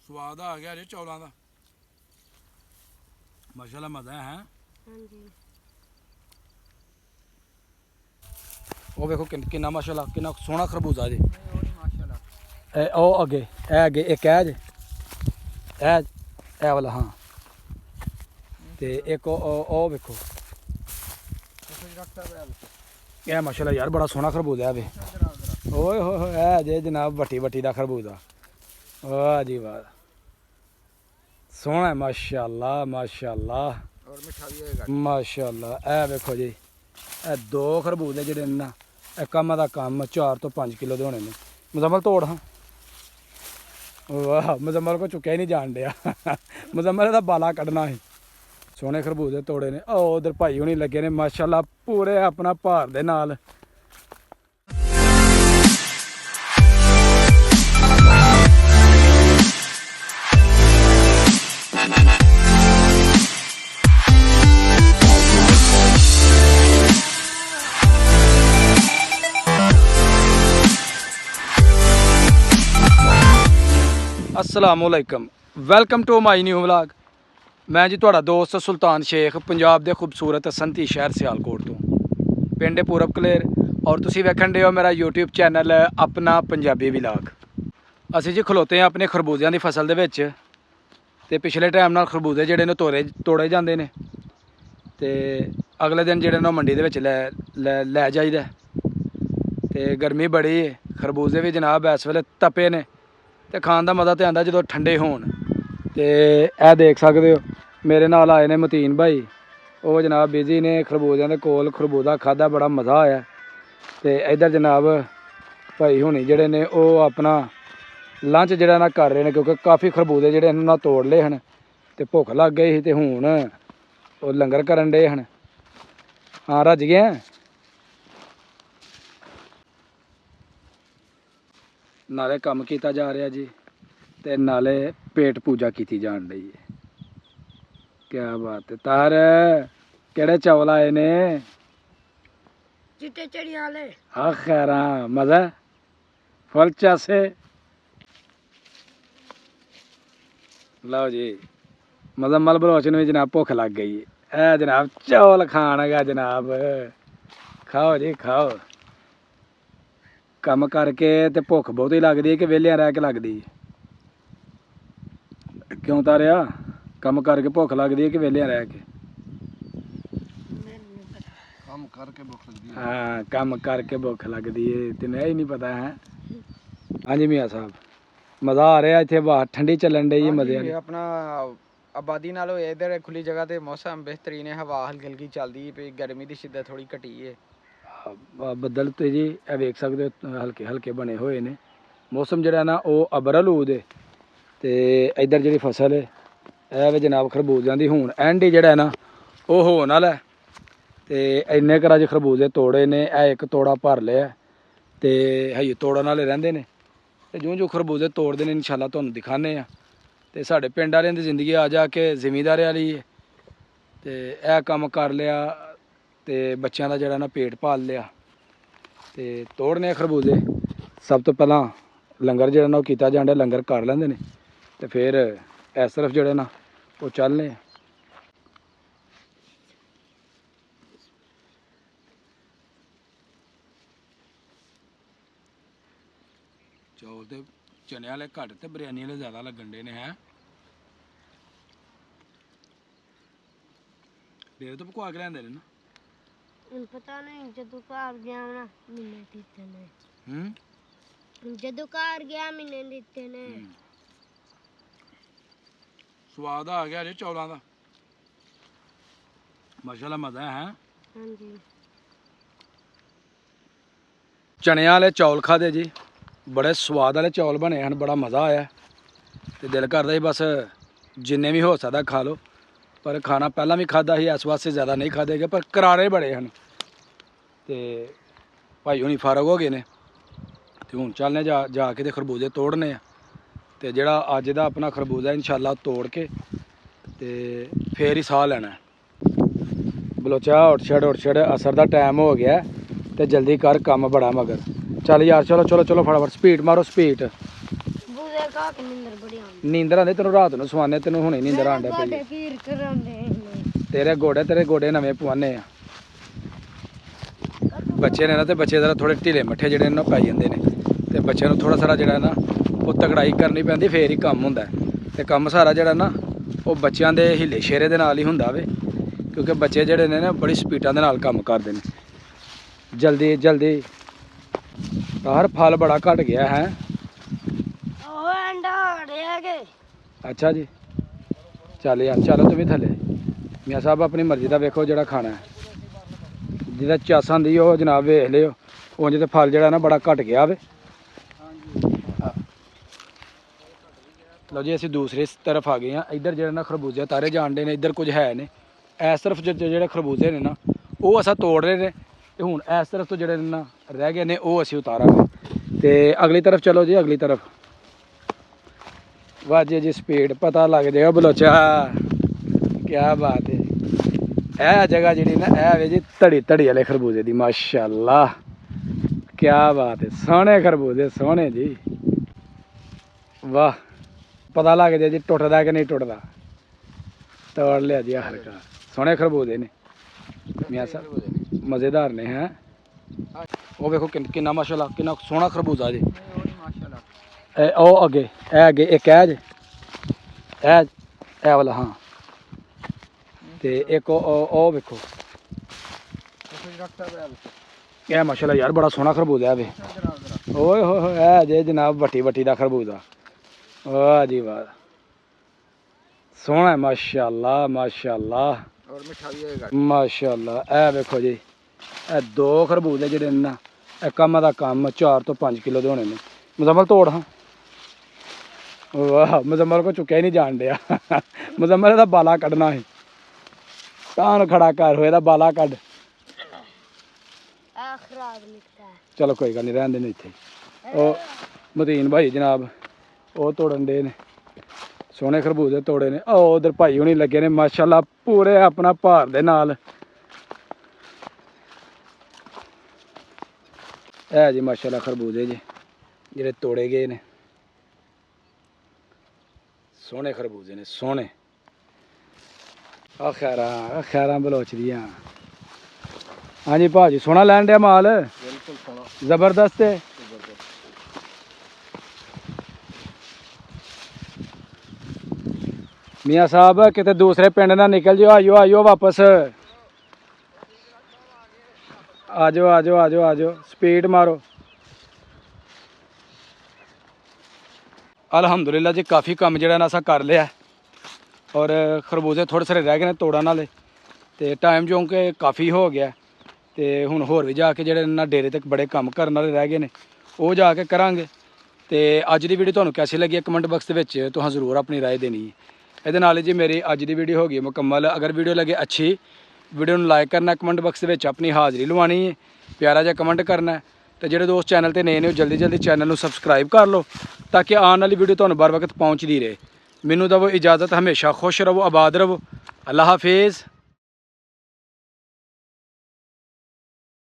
स्वाद आ गया जी चौलों का माशाल्लाह मज़ा है। ਉਹ ਵੇਖੋ ਕਿੰਨਾ ਮਾਸ਼ਾਅੱਲਾ ਕਿੰਨਾ ਸੋਹਣਾ ਖਰਬੂਜ਼ਾ ਜੀ। ਉਹ ਅੱਗੇ ਇਹ ਅੱਗੇ ਇੱਕ ਇਹ ਜੇ ਇਹ ਵਾਲਾ ਹਾਂ ਤੇ ਇੱਕ ਉਹ ਵੇਖੋ ਇਹ ਮਾਸ਼ਾਅੱਲਾ ਯਾਰ ਬੜਾ ਸੋਹਣਾ ਖਰਬੂਜ਼ਾ ਵੇ। ਓਏ ਹੋਏ ਹੋਏ ਇਹ ਜੇ ਜਨਾਬ ਵੱਟੀ ਦਾ ਖਰਬੂਜ਼ਾ। ਵਾਹ ਜੀ ਵਾਹ ਸੋਹਣਾ ਮਾਸ਼ਾਅੱਲਾ ਮਾਸ਼ਾਅੱਲਾ ਔਰ ਮਿੱਠਾ ਵੀ ਹੋਏਗਾ ਮਾਸ਼ਾਅੱਲਾ। ਇਹ ਵੇਖੋ ਜੀ ਇਹ ਦੋ ਖਰਬੂਜ਼ੇ ਜਿਹੜੇ ਨਾ ਇਹ ਕੰਮ ਦਾ ਕੰਮ 4 ਤੋਂ 5 ਕਿਲੋ ਦੇ ਹੋਣੇ ਨੇ। ਮੁਜ਼ੰਮਲ ਤੋੜ ਹਾਂ। ਵਾਹ ਮੁਜ਼ੰਮਲ ਕੋ ਚੁੱਕਿਆ ਹੀ ਨਹੀਂ ਜਾਣ ਡਿਆ। ਮੁਜ਼ੰਮਲ ਦਾ ਬਾਲਾ ਕੱਢਣਾ ਸੀ। ਸੋਹਣੇ ਖਰਬੂਜ਼ੇ ਤੋੜੇ ਨੇ। ਉਹ ਉਧਰ ਭਾਈ ਹੁਣੀ ਲੱਗੇ ਨੇ ਮਾਸ਼ਾਅੱਲਾ ਪੂਰੇ ਆਪਣਾ ਭਾਰ ਦੇ ਨਾਲ। अस्सलामुअलैकुम welcome to my new vlog. मैं जी तुहाड़ा दोस्त सुल्तान शेख पंजाब के खूबसूरत संती शहर सियालकोट तो पिंड पूरब कलेर और तुसी वेखण दे हो मेरा यूट्यूब चैनल अपना पंजाबी व्लॉग। असी जी खलोते हैं अपने खरबूजियां की फसल दे विच ते पिछले टाइम नाल खरबूजे जिहड़े ने तोड़े जांदे ने ते अगले दिन जिहड़े ने मंडी दे विच लै जाईदा ते गर्मी बड़ी है खरबूजे भी जनाब इस वेले तपे ने ते खाण दा मज़ा तो आंदा जो ठंडे होण। ते ए देख सकते हो मेरे नाल आए ने मतीन भाई वो जनाब बिजी ने खरबूजियां दे कोल खरबूजा खादा बड़ा मज़ा आया। ते इधर जनाब भाई हुणी जिहड़े ने वो अपना लंच जिहड़ा ना कर रहे हैं क्योंकि काफ़ी खरबूजे जिहड़े इन्हां तोड़ लए हन ते भुख लग गई ते हुण वो लंगर करन डे हन। हाँ रज गए नाले काम किया जा रहा जी ते नाले पेट पूजा की जान रही है। क्या बात है तार केड़े चावल आए ने चिट्टे चढ़िया वाले। हाँ खैरा मज़ा फुल चासे लो जी मुज़म्मल बलोच भी जनाब भुख लग गई है। ए जनाब चौल खाणगा जनाब खाओ जी खाओ। काम करके ते भुख बहुत ही लगती है कि वेलियां रह के लगती है क्यों तारिया काम करके भुख लगती है कि वेलियां रह के ਕੰਮ ਕਰਕੇ ਭੁੱਖ ਲੱਗਦੀ ਹੈ। हाँ काम करके भुख लगती है तेन ही नहीं पता है। हाँ जी मियाँ साहब मज़ा आ रहा इतने बाहर ठंडी चलन डई मजे ਇਹ ਆਪਣਾ ਆਬਾਦੀ ਨਾਲੋਂ ਇਧਰ ਖੁੱਲੀ ਜਗ੍ਹਾ ਤੇ ਮੌਸਮ ਬਿਹਤਰੀਨ ਹੈ। ਹਵਾ ਹਲਕੀ ਹਲਕੀ ਚੱਲਦੀ ਪਈ ਗਰਮੀ ਦੀ ਸ਼ਿੱਦਤ ਥੋੜੀ ਘਟੀ ਹੈ। ਬੱਦਲ ਤੇ ਜੀ ਇਹ ਵੇਖ ਸਕਦੇ ਹੋ ਹਲਕੇ ਹਲਕੇ ਬਣੇ ਹੋਏ ਨੇ। ਮੌਸਮ ਜਿਹੜਾ ਨਾ ਉਹ ਅਬਰਲੂਦ ਹੈ ਤੇ ਇੱਧਰ ਜਿਹੜੀ ਫਸਲ ਹੈ ਇਹ ਵੀ ਜਨਾਬ ਖਰਬੂਜ਼ਿਆਂ ਦੀ ਹੁਣ ਐਂਡ ਹੀ ਜਿਹੜਾ ਨਾ ਉਹ ਹੋਣ ਵਾਲਾ ਤੇ ਇੰਨੇ ਘਰਾਂ 'ਚ ਖਰਬੂਜ਼ੇ ਤੋੜੇ ਨੇ। ਇਹ ਇੱਕ ਤੋੜਾ ਭਰ ਲਿਆ ਤੇ ਹਜੇ ਤੋੜਨ ਵਾਲੇ ਰਹਿੰਦੇ ਨੇ ਤੇ ਜਿਉਂ ਖਰਬੂਜ਼ੇ ਤੋੜਦੇ ਨੇ ਇਨਸ਼ਾਅੱਲਾ ਤੁਹਾਨੂੰ ਦਿਖਾਣੇ ਆ। ਤੇ ਸਾਡੇ ਪਿੰਡ ਵਾਲਿਆਂ ਦੀ ਜ਼ਿੰਦਗੀ ਆ ਜਾ ਕੇ ਜ਼ਿਮੀਂਦਾਰ ਵਾਲੀ ਹੈ ਤੇ ਇਹ ਕੰਮ ਕਰ ਲਿਆ ਤੇ ਬੱਚਿਆਂ ਦਾ ਜਿਹੜਾ ਨਾ पेट पाल लिया ਤੇ ਤੋੜਨੇ ਖਰਬੂਜ਼ੇ। ਸਭ ਤੋਂ ਪਹਿਲਾਂ ਲੰਗਰ ਜਿਹੜਾ ਨਾ ਉਹ ਕੀਤਾ ਜਾਂਦਾ ਲੰਗਰ ਕਰ ਲੈਂਦੇ ਨੇ ਤੇ ਫਿਰ ਇਸ ਤਰਫ ਜਿਹੜੇ ਨਾ ਉਹ ਚੱਲਨੇ। ਚੌਲ ਤੇ ਚਨੇ ਵਾਲੇ ਘੱਟ ਤੇ ਬਿਰਿਆਨੀ ਵਾਲੇ ਜ਼ਿਆਦਾ ਲੱਗਣ ਦੇ ਨੇ ਹੈ। ਦੇਰ ਤੋਂ ਪਕਵਾ ਕੇ ਲੈਂਦੇ ਨੇ ਨਾ। पता नहीं जदों घर गया ना महीने दिते ने जदों घर गया महीने दिते ने। स्वाद आ गया जी चौलों का माशाल्लाह मज़ा है। हां जी चने वाले चौल खादे जी बड़े स्वाद वाले चौल बने हैं बड़ा मज़ा आया ते दिल करदा ही बस जिन्ने भी हो सकदा खा लो पर खाना पहला भी खादा ही इस वास्ते ज़्यादा नहीं खादे गए पर करारे बड़े हैं ते भाई हुणी फारग हो गए ने ते हुण चलने जाके ते खरबूजे तोड़ने ते जेड़ा अज दा अपना खरबूजा इंशाअल्लाह तोड़ के ते फिर ही साह लेना बलोचा उठ छड़ असर दा टाइम हो गया ते जल्दी कर काम बड़ा मगर चल यार चलो चलो चलो फटाफट स्पीड मारो स्पीड। ਦੇ ਖਾ ਕੇ ਨਿੰਦਰ ਬੜੀ ਆਉਂਦੀ ਨੀਂਦਰ ਆਉਂਦੀ ਤੈਨੂੰ ਰਾਤ ਨੂੰ ਸਵਾਨੇ ਤੈਨੂੰ ਹੁਣੇ ਨੀਂਦਰ ਆਂਦਾ ਪਈ ਗੋਡੇ ਪੀਰ ਕਰਾਉਂਦੇ ਨੇ ਤੇਰੇ ਗੋਡੇ ਨਵੇਂ ਪਵਾਨੇ ਆ ਬੱਚੇ ਨੇ ਨਾ ਤੇ ਬੱਚੇ ਜ਼ਰਾ ਥੋੜੇ ਢਿੱਲੇ ਮੱਠੇ ਜਿਹੜੇ ਨੇ ਨਾ ਪੈ ਜਾਂਦੇ ਨੇ ਤੇ ਬੱਚਿਆਂ ਨੂੰ ਥੋੜਾ ਸਾਰਾ ਜਿਹੜਾ ਨਾ ਉਹ ਤਕੜਾਈ ਕਰਨੀ ਪੈਂਦੀ ਫੇਰ ਹੀ ਕੰਮ ਹੁੰਦਾ ਤੇ ਕੰਮ ਸਾਰਾ ਜਿਹੜਾ ਨਾ ਉਹ ਬੱਚਿਆਂ ਦੇ ਹਿੱਲੇ ਸ਼ੇਰੇ ਦੇ ਨਾਲ ਹੀ ਹੁੰਦਾ ਵੇ ਕਿਉਂਕਿ ਬੱਚੇ ਜਿਹੜੇ ਨੇ ਨਾ ਬੜੀ ਸਪੀਡਾਂ ਦੇ ਨਾਲ ਕੰਮ ਕਰਦੇ ਨੇ ਜਲਦੀ ਬਾਹਰ ਫਲ ਬੜਾ ਘਟ ਗਿਆ ਹੈ ਉਹ ਅੰਡਾ ਹੜਿਆ ਕੇ ਅੱਛਾ ਜੀ ਚੱਲ ਯਾਰ ਚਲੋ ਤੁਸੀਂ ਥੱਲੇ ਮੀਆਂ ਸਾਹਿਬ ਆਪਣੀ ਮਰਜ਼ੀ ਦਾ ਵੇਖੋ ਜਿਹੜਾ ਖਾਣਾ ਹੈ ਜਿਹਦਾ ਚੱਸ ਆਂਦੀ ਉਹ ਜਨਾਬ ਵੇਖ ਲਿਓ ਉਂਝ ਤੇ ਫਲ ਜਿਹੜਾ ਨਾ ਬੜਾ ਘਟ ਗਿਆ ਵੇ ਲਓ ਜੀ ਅਸੀਂ ਦੂਸਰੀ ਤਰਫ ਆ ਗਏ ਹਾਂ ਇੱਧਰ ਜਿਹੜੇ ਨਾ ਖਰਬੂਜੇ ਤਾਰੇ ਜਾਣਦੇ ਨੇ ਇੱਧਰ ਕੁਝ ਹੈ ਨੇ ਇਸ ਤਰਫ ਜਿਹੜੇ ਖਰਬੂਜੇ ਨੇ ਨਾ ਉਹ ਅਸਾਂ ਤੋੜ ਰਹੇ ਨੇ ਤੇ ਹੁਣ ਇਸ ਤਰਫ ਤੋਂ ਜਿਹੜੇ ਨਾ ਰਹਿ ਗਏ ਨੇ ਉਹ ਅਸੀਂ ਉਤਾਰਾਂਗੇ ਤੇ ਅਗਲੀ ਤਰਫ ਚਲੋ ਜੀ ਅਗਲੀ ਤਰਫ ਵਾਜੇ ਜੀ ਸਪੀਡ ਪਤਾ ਲੱਗ ਜਾਏਗਾ ਬਲੋਚਾ ਕੀ ਬਾਤ ਹੈ ਇਹ ਜਗ੍ਹਾ ਜਿਹੜੀ ਨਾ ਇਹ ਵੇ ਜੀ ਧੜੀ ਵਾਲੇ ਖਰਬੂਜੇ ਦੀ ਮਾਸ਼ਾਅੱਲਾ ਕੀ ਬਾਤ ਹੈ ਸੋਹਣੇ ਖਰਬੂਜੇ ਸੋਹਣੇ ਜੀ ਵਾਹ ਪਤਾ ਲੱਗ ਜਾਏ ਜੀ ਟੁੱਟਦਾ ਕਿ ਨਹੀਂ ਟੁੱਟਦਾ ਤੋੜ ਲਿਆ ਜੀ ਹਲਕਾ ਸੋਹਣੇ ਖਰਬੂਜੇ ਨੇ ਮੀਆਂ ਸਾਹਿਬ ਮਜ਼ੇਦਾਰ ਨੇ ਹੈ ਉਹ ਵੇਖੋ ਕਿੰਨਾ ਮਾਸ਼ਾਅੱਲਾ ਕਿੰਨਾ ਸੋਹਣਾ ਖਰਬੂਜਾ ਜੀ ਮਾਸ਼ਾਅੱਲਾ ਉਹ ਅੱਗੇ ਇੱਕ ਹੈ ਜੀ ਇਹ ਵਾਲਾ ਹਾਂ ਤੇ ਇੱਕ ਉਹ ਵੇਖੋ ਇਹ ਮਾਸ਼ਾਅੱਲਾ ਯਾਰ ਬੜਾ ਸੋਹਣਾ ਖਰਬੂਜਾ ਹੈ ਵੇ ਓਏ ਹੋਏ ਇਹ ਜੇ ਜਨਾਬ ਵੱਟੀ ਦਾ ਖਰਬੂਜਾ ਵਾਹ ਜੀ ਵਾਹ ਸੋਹਣਾ ਹੈ ਮਾਸ਼ਾਅੱਲਾ ਔਰ ਮਿੱਠਾ ਵੀ ਹੋਏਗਾ ਮਾਸ਼ਾਅੱਲਾ ਇਹ ਵੇਖੋ ਜੀ ਇਹ ਦੋ ਖਰਬੂਜੇ ਜਿਹੜੇ ਨੇ ਨਾ ਇਹ ਕੰਮ ਦਾ ਕੰਮ 4 ਤੋਂ 5 ਕਿਲੋ ਦੇ ਹੋਣੇ ਨੇ ਮੁਜ਼ੰਮਲ ਤੋੜ ਹਾਂ ਵਾਹ ਮੁਜ਼ੰਮਲ ਕੋ ਚੁੱਕਿਆ ਹੀ ਨਹੀਂ ਜਾਣ ਡਿਆ ਮੁਜ਼ੰਮਲ ਦਾ ਬਾਲਾ ਕੱਢਣਾ ਹੈ ਤਾਂ ਖੜਾ ਕਰ ਹੋਏ ਦਾ ਬਾਲਾ ਕੱਢ ਆ ਖਰਾਬ ਨਿਕਲਦਾ ਚਲੋ ਕੋਈ ਗੱਲ ਨਹੀਂ ਰਹਿਣ ਦੇ ਨੇ ਇੱਥੇ ਉਹ ਮਦੀਨ ਭਾਈ ਜਨਾਬ ਉਹ ਤੋੜਨ ਦੇ ਨੇ ਸੋਹਣੇ ਖਰਬੂਜੇ ਤੋੜੇ ਨੇ ਉਹ ਉਧਰ ਭਾਈ ਹੁਣੀ ਲੱਗੇ ਨੇ ਮਾਸ਼ਾਅੱਲਾ ਪੂਰੇ ਆਪਣਾ ਭਾਰ ਦੇ ਨਾਲ ਇਹ ਜੀ ਮਾਸ਼ਾਅੱਲਾ ਖਰਬੂਜੇ ਜੀ ਜਿਹੜੇ ਤੋੜੇ ਗਏ ਨੇ ਸੋਹਣੇ ਖਰਬੂਜੇ ਨੇ ਸੋਹਣੇ ਆ ਖੈਰਾਂ ਬਲੋਚ ਦੀਆਂ ਹਾਂਜੀ ਭਾਜੀ ਸੋਹਣਾ ਲੈਣ ਡਿਆ ਮਾਲ ਬਿਲਕੁਲ ਸੋਹਣਾ ਜ਼ਬਰਦਸਤ ਹੈ ਮੀਆਂ ਸਾਹਿਬ ਕਿਤੇ ਦੂਸਰੇ ਪਿੰਡ ਨਾ ਨਿਕਲ ਜਿਓ ਆਇਓ ਵਾਪਸ ਆਜੋ ਸਪੀਡ ਮਾਰੋ ਅਲਹਮਦੁਲਿਲਾ ਜੀ ਕਾਫੀ ਕੰਮ ਜਿਹੜਾ ਨਾ ਅਸਾਂ ਕਰ ਲਿਆ ਔਰ ਖਰਬੂਜੇ ਥੋੜੇ ਸਾਰੇ ਰਹਿ ਗਏ ਨੇ ਤੋੜਨ ਵਾਲੇ ਤੇ ਟਾਈਮ ਜੋ ਕਿ ਕਾਫੀ ਹੋ ਗਿਆ ਤੇ ਹੁਣ ਹੋਰ ਵੀ ਜਾ ਕੇ ਜਿਹੜੇ ਨਾ ਡੇਰੇ ਤੱਕ ਬੜੇ ਕੰਮ ਕਰਨ ਵਾਲੇ ਰਹਿ ਗਏ ਨੇ ਉਹ ਜਾ ਕੇ ਕਰਾਂਗੇ ਤੇ ਅੱਜ ਦੀ ਵੀਡੀਓ ਤੁਹਾਨੂੰ ਕੈਸੀ ਲੱਗੀ ਕਮੈਂਟ ਬਾਕਸ ਦੇ ਵਿੱਚ ਤੁਸੀਂ ਜ਼ਰੂਰ ਆਪਣੀ ਰਾਏ ਦੇਣੀ ਹੈ ਇਹਦੇ ਨਾਲ ਜੀ ਮੇਰੀ ਅੱਜ ਦੀ ਵੀਡੀਓ ਹੋ ਗਈ ਮੁਕੰਮਲ ਅਗਰ ਵੀਡੀਓ ਲੱਗੇ ਅੱਛੀ ਵੀਡੀਓ ਨੂੰ ਲਾਈਕ ਕਰਨਾ ਕਮੈਂਟ ਬਾਕਸ ਦੇ ਵਿੱਚ ਆਪਣੀ ਹਾਜ਼ਰੀ ਲਵਾਉਣੀ ਹੈ ਪਿਆਰਾ ਜਿਹਾ ਕਮੈਂਟ ਕਰਨਾ ਤੇ ਜਿਹੜੇ ਦੋਸਤ ਚੈਨਲ ਤੇ ਨਏ ਨੇ ਉਹ ਜਲਦੀ ਚੈਨਲ ਨੂੰ ਸਬਸਕ੍ਰਾਈਬ ਕਰ ਲਓ ਤਾਂ ਕਿ ਆਉਣ ਵਾਲੀ ਵੀਡੀਓ ਤੁਹਾਨੂੰ बर वक्त ਪਹੁੰਚਦੀ ਰਹੇ ਮੈਨੂੰ ਦਵੋ ਇਜਾਜ਼ਤ ਹਮੇਸ਼ਾ ਖੁਸ਼ ਰਹੋ ਆਬਾਦ ਰਹੋ ਅੱਲਾ ਹਾਫਿਜ਼